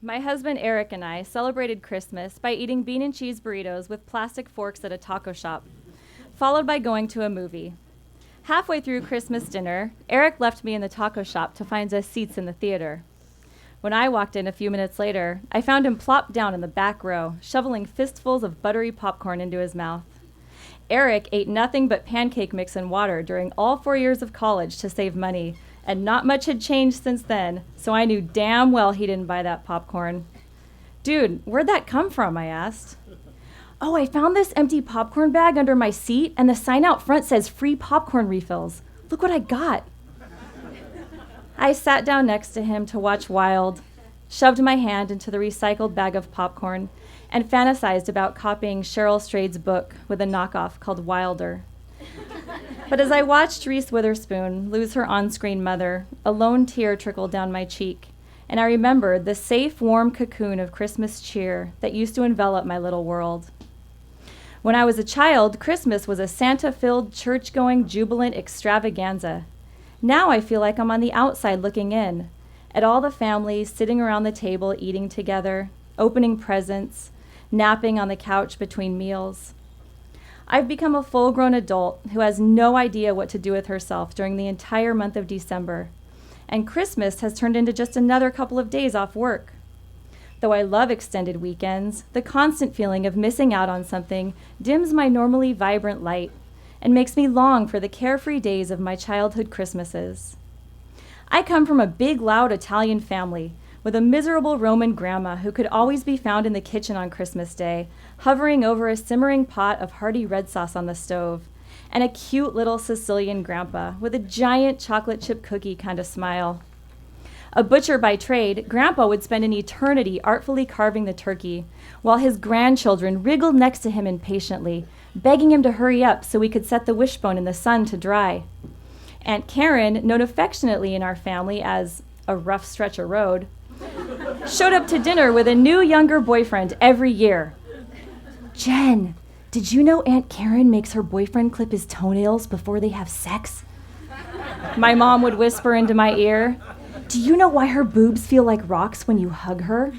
My husband Eric and I celebrated Christmas by eating bean and cheese burritos with plastic forks at a taco shop, followed by going to a movie. Halfway through Christmas dinner, Eric left me in the taco shop to find us seats in the theater. When I walked in a few minutes later, I found him plopped down in the back row, shoveling fistfuls of buttery popcorn into his mouth. Eric ate nothing but pancake mix and water during all 4 years of college to save money, and not much had changed since then, so I knew damn well he didn't buy that popcorn. Dude, where'd that come from? I asked. Oh, I found this empty popcorn bag under my seat, and the sign out front says free popcorn refills. Look what I got. I sat down next to him to watch Wild, shoved my hand into the recycled bag of popcorn, and fantasized about copying Cheryl Strayed's book with a knockoff called Wilder. But as I watched Reese Witherspoon lose her on-screen mother, a lone tear trickled down my cheek, and I remembered the safe, warm cocoon of Christmas cheer that used to envelop my little world. When I was a child, Christmas was a Santa-filled, church-going, jubilant extravaganza. Now I feel like I'm on the outside looking in, at all the families sitting around the table eating together, opening presents, napping on the couch between meals. I've become a full-grown adult who has no idea what to do with herself during the entire month of December, and Christmas has turned into just another couple of days off work. Though I love extended weekends, the constant feeling of missing out on something dims my normally vibrant light and makes me long for the carefree days of my childhood Christmases. I come from a big, loud Italian family with a miserable Roman grandma who could always be found in the kitchen on Christmas Day, hovering over a simmering pot of hearty red sauce on the stove, and a cute little Sicilian grandpa with a giant chocolate chip cookie kind of smile. A butcher by trade, Grandpa would spend an eternity artfully carving the turkey, while his grandchildren wriggled next to him impatiently, begging him to hurry up so we could set the wishbone in the sun to dry. Aunt Karen, known affectionately in our family as a rough stretch of road, showed up to dinner with a new younger boyfriend every year. Jen, did you know Aunt Karen makes her boyfriend clip his toenails before they have sex? My mom would whisper into my ear. Do you know why her boobs feel like rocks when you hug her?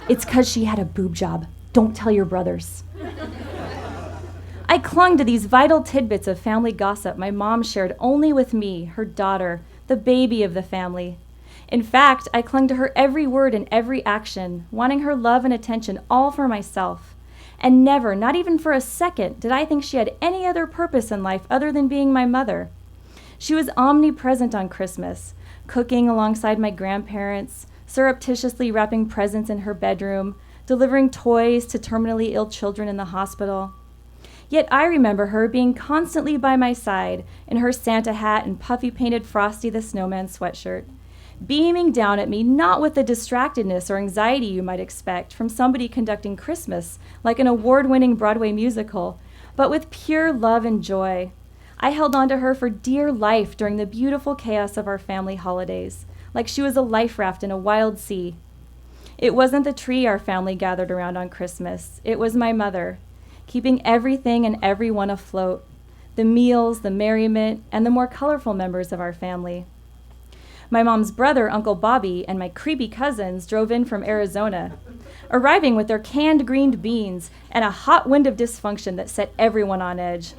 It's 'cause she had a boob job. Don't tell your brothers. I clung to these vital tidbits of family gossip my mom shared only with me, her daughter, the baby of the family. In fact, I clung to her every word and every action, wanting her love and attention all for myself. And never, not even for a second, did I think she had any other purpose in life other than being my mother. She was omnipresent on Christmas, cooking alongside my grandparents, surreptitiously wrapping presents in her bedroom, delivering toys to terminally ill children in the hospital. Yet I remember her being constantly by my side in her Santa hat and puffy painted Frosty the Snowman sweatshirt, beaming down at me not with the distractedness or anxiety you might expect from somebody conducting Christmas like an award-winning Broadway musical, but with pure love and joy. I held on to her for dear life during the beautiful chaos of our family holidays, like she was a life raft in a wild sea. It wasn't the tree our family gathered around on Christmas. It was my mother, keeping everything and everyone afloat, the meals, the merriment, and the more colorful members of our family. My mom's brother, Uncle Bobby, and my creepy cousins drove in from Arizona, arriving with their canned green beans and a hot wind of dysfunction that set everyone on edge.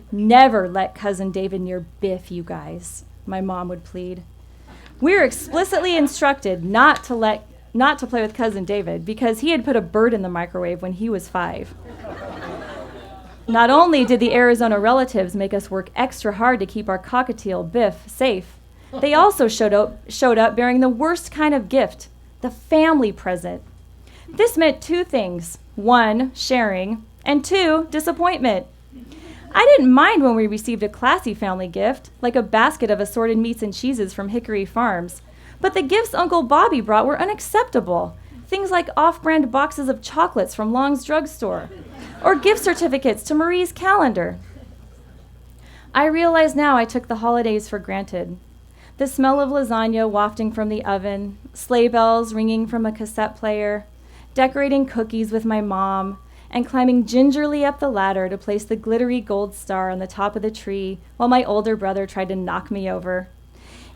Never let Cousin David near Biff, you guys, my mom would plead. We were explicitly instructed not to play with Cousin David because he had put a bird in the microwave when he was 5. Not only did the Arizona relatives make us work extra hard to keep our cockatiel, Biff, safe, they also showed up bearing the worst kind of gift, the family present. This meant 2 things. 1, sharing, and 2, disappointment. I didn't mind when we received a classy family gift, like a basket of assorted meats and cheeses from Hickory Farms, but the gifts Uncle Bobby brought were unacceptable. Things like off-brand boxes of chocolates from Long's drugstore, or gift certificates to Marie's calendar. I realize now I took the holidays for granted. The smell of lasagna wafting from the oven, sleigh bells ringing from a cassette player, decorating cookies with my mom, and climbing gingerly up the ladder to place the glittery gold star on the top of the tree while my older brother tried to knock me over.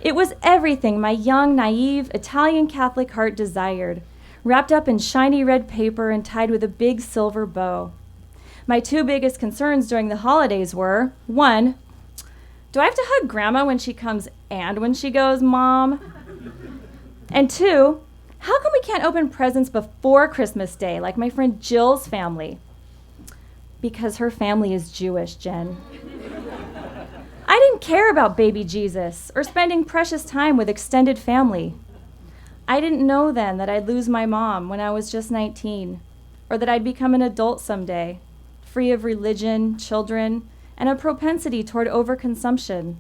It was everything my young, naive, Italian Catholic heart desired, wrapped up in shiny red paper and tied with a big silver bow. My two biggest concerns during the holidays were, 1, do I have to hug Grandma when she comes and when she goes, Mom? And 2, how come we can't open presents before Christmas Day like my friend Jill's family? Because her family is Jewish, Jen. I didn't care about baby Jesus or spending precious time with extended family. I didn't know then that I'd lose my mom when I was just 19, or that I'd become an adult someday, free of religion, children, and a propensity toward overconsumption,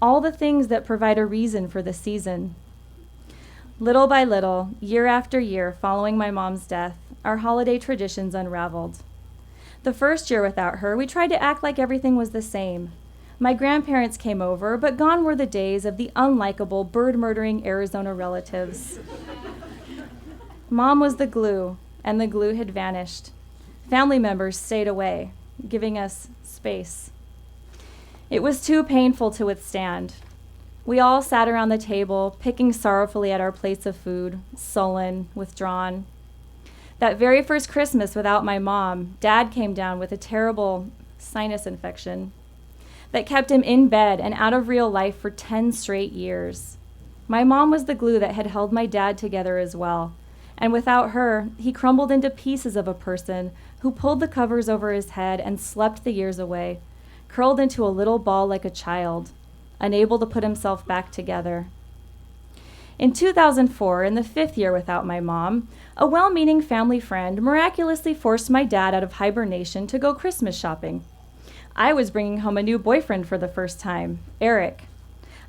all the things that provide a reason for the season. Little by little, year after year following my mom's death, our holiday traditions unraveled. The first year without her, we tried to act like everything was the same. My grandparents came over, but gone were the days of the unlikable, bird-murdering Arizona relatives. Mom was the glue, and the glue had vanished. Family members stayed away, giving us space. It was too painful to withstand. We all sat around the table, picking sorrowfully at our plates of food, sullen, withdrawn. That very first Christmas without my mom, Dad came down with a terrible sinus infection that kept him in bed and out of real life for 10 straight years. My mom was the glue that had held my dad together as well, and without her, he crumbled into pieces of a person who pulled the covers over his head and slept the years away, curled into a little ball like a child, unable to put himself back together. In 2004, in the 5th year without my mom, a well-meaning family friend miraculously forced my dad out of hibernation to go Christmas shopping. I was bringing home a new boyfriend for the first time, Eric.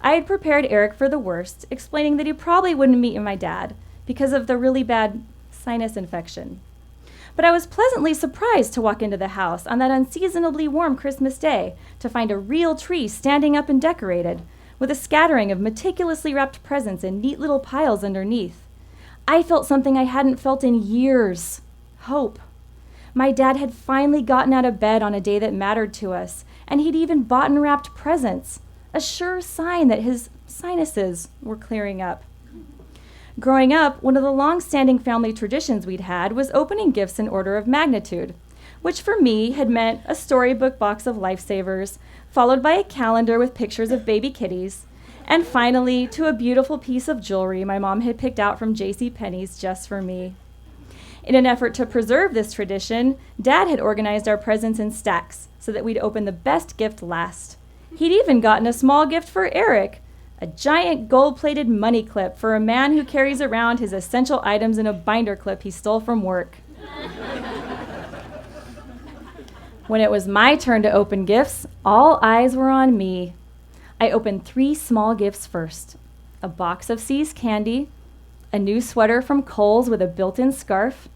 I had prepared Eric for the worst, explaining that he probably wouldn't meet my dad because of the really bad sinus infection. But I was pleasantly surprised to walk into the house on that unseasonably warm Christmas day to find a real tree standing up and decorated, with a scattering of meticulously wrapped presents in neat little piles underneath. I felt something I hadn't felt in years: hope. My dad had finally gotten out of bed on a day that mattered to us, and he'd even bought and wrapped presents, a sure sign that his sinuses were clearing up. Growing up, one of the long-standing family traditions we'd had was opening gifts in order of magnitude, which for me had meant a storybook box of Lifesavers, followed by a calendar with pictures of baby kitties, and finally to a beautiful piece of jewelry my mom had picked out from JCPenney's just for me. In an effort to preserve this tradition, Dad had organized our presents in stacks so that we'd open the best gift last. He'd even gotten a small gift for Eric, a giant gold-plated money clip for a man who carries around his essential items in a binder clip he stole from work. When it was my turn to open gifts, all eyes were on me. I opened 3 small gifts first: a box of See's candy, a new sweater from Kohl's with a built-in scarf,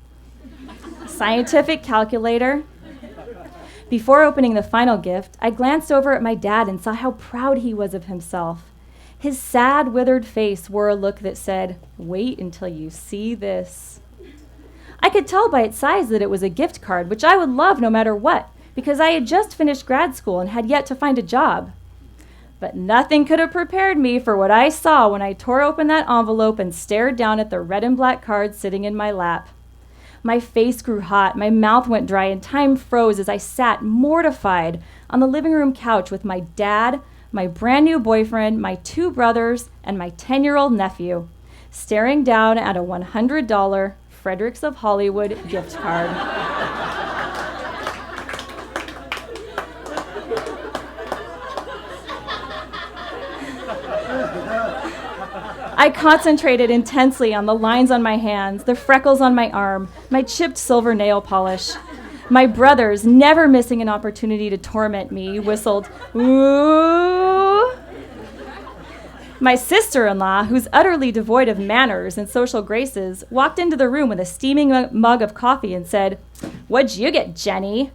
a scientific calculator. Before opening the final gift, I glanced over at my dad and saw how proud he was of himself. His sad, withered face wore a look that said, "Wait until you see this." I could tell by its size that it was a gift card, which I would love no matter what, because I had just finished grad school and had yet to find a job. But nothing could have prepared me for what I saw when I tore open that envelope and stared down at the red and black card sitting in my lap. My face grew hot, my mouth went dry, and time froze as I sat mortified on the living room couch with my dad, my brand new boyfriend, my 2 brothers, and my 10-year-old nephew, staring down at a $100 Fredericks of Hollywood gift card. I concentrated intensely on the lines on my hands, the freckles on my arm, my chipped silver nail polish. My brothers, never missing an opportunity to torment me, whistled, "Ooh." My sister-in-law, who's utterly devoid of manners and social graces, walked into the room with a steaming mug of coffee and said, "What'd you get, Jenny?"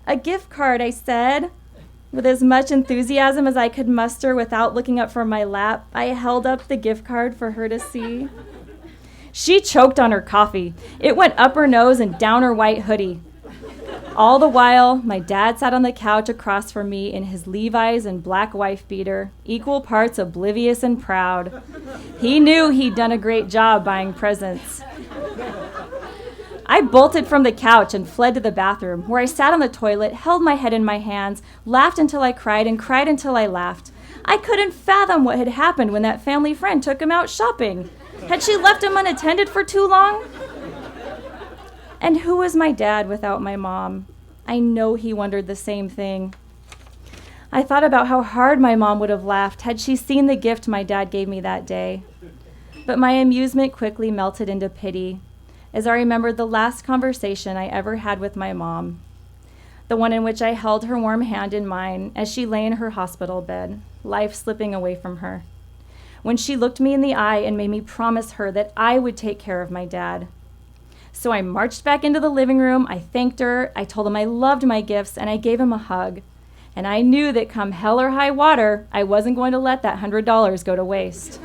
"A gift card," I said. With as much enthusiasm as I could muster without looking up from my lap, I held up the gift card for her to see. She choked on her coffee. It went up her nose and down her white hoodie. All the while, my dad sat on the couch across from me in his Levi's and black wife beater, equal parts oblivious and proud. He knew he'd done a great job buying presents. I bolted from the couch and fled to the bathroom, where I sat on the toilet, held my head in my hands, laughed until I cried, and cried until I laughed. I couldn't fathom what had happened when that family friend took him out shopping. Had she left him unattended for too long? And who was my dad without my mom? I know he wondered the same thing. I thought about how hard my mom would have laughed had she seen the gift my dad gave me that day. But my amusement quickly melted into pity as I remembered the last conversation I ever had with my mom, the one in which I held her warm hand in mine as she lay in her hospital bed, life slipping away from her. When she looked me in the eye and made me promise her that I would take care of my dad. So I marched back into the living room, I thanked her, I told him I loved my gifts, and I gave him a hug. And I knew that come hell or high water, I wasn't going to let that $100 go to waste.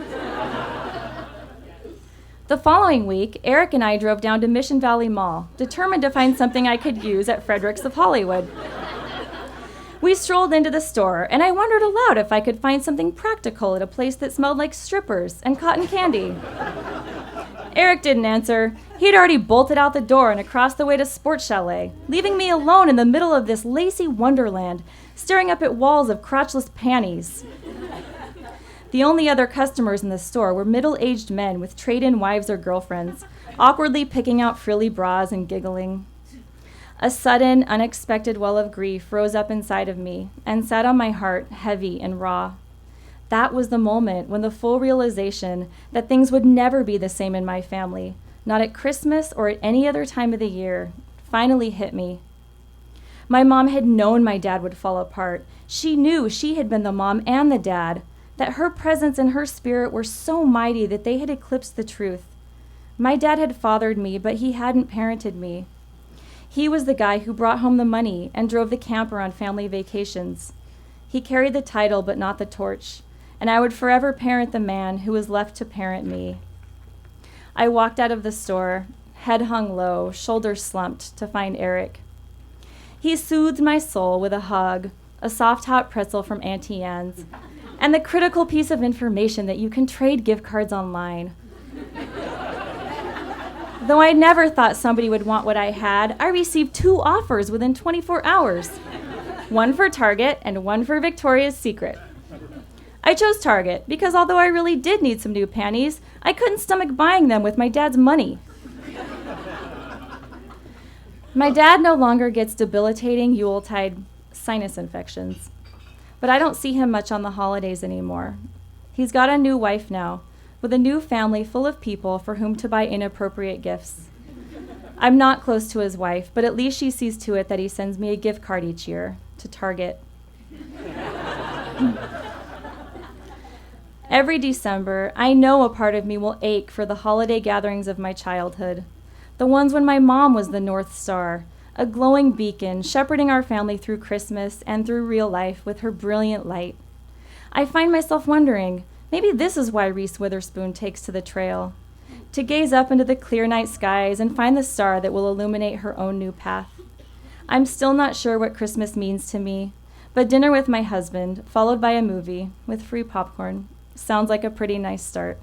The following week, Eric and I drove down to Mission Valley Mall, determined to find something I could use at Fredericks of Hollywood. We strolled into the store, and I wondered aloud if I could find something practical at a place that smelled like strippers and cotton candy. Eric didn't answer. He'd already bolted out the door and across the way to Sports Chalet, leaving me alone in the middle of this lacy wonderland, staring up at walls of crotchless panties. The only other customers in the store were middle-aged men with trade-in wives or girlfriends, awkwardly picking out frilly bras and giggling. A sudden, unexpected well of grief rose up inside of me and sat on my heart, heavy and raw. That was the moment when the full realization that things would never be the same in my family, not at Christmas or at any other time of the year, finally hit me. My mom had known my dad would fall apart. She knew she had been the mom and the dad, that her presence and her spirit were so mighty that they had eclipsed the truth. My dad had fathered me, but he hadn't parented me. He was the guy who brought home the money and drove the camper on family vacations. He carried the title, but not the torch, and I would forever parent the man who was left to parent me. I walked out of the store, head hung low, shoulders slumped, to find Eric. He soothed my soul with a hug, a soft hot pretzel from Auntie Anne's, and the critical piece of information that you can trade gift cards online. Though I never thought somebody would want what I had, I received 2 offers within 24 hours. One for Target and one for Victoria's Secret. I chose Target because although I really did need some new panties, I couldn't stomach buying them with my dad's money. My dad no longer gets debilitating Yuletide sinus infections, but I don't see him much on the holidays anymore. He's got a new wife now, with a new family full of people for whom to buy inappropriate gifts. I'm not close to his wife, but at least she sees to it that he sends me a gift card each year to Target. Every December, I know a part of me will ache for the holiday gatherings of my childhood, the ones when my mom was the North Star, a glowing beacon shepherding our family through Christmas and through real life with her brilliant light. I find myself wondering, maybe this is why Reese Witherspoon takes to the trail, to gaze up into the clear night skies and find the star that will illuminate her own new path. I'm still not sure what Christmas means to me, but dinner with my husband, followed by a movie with free popcorn, sounds like a pretty nice start.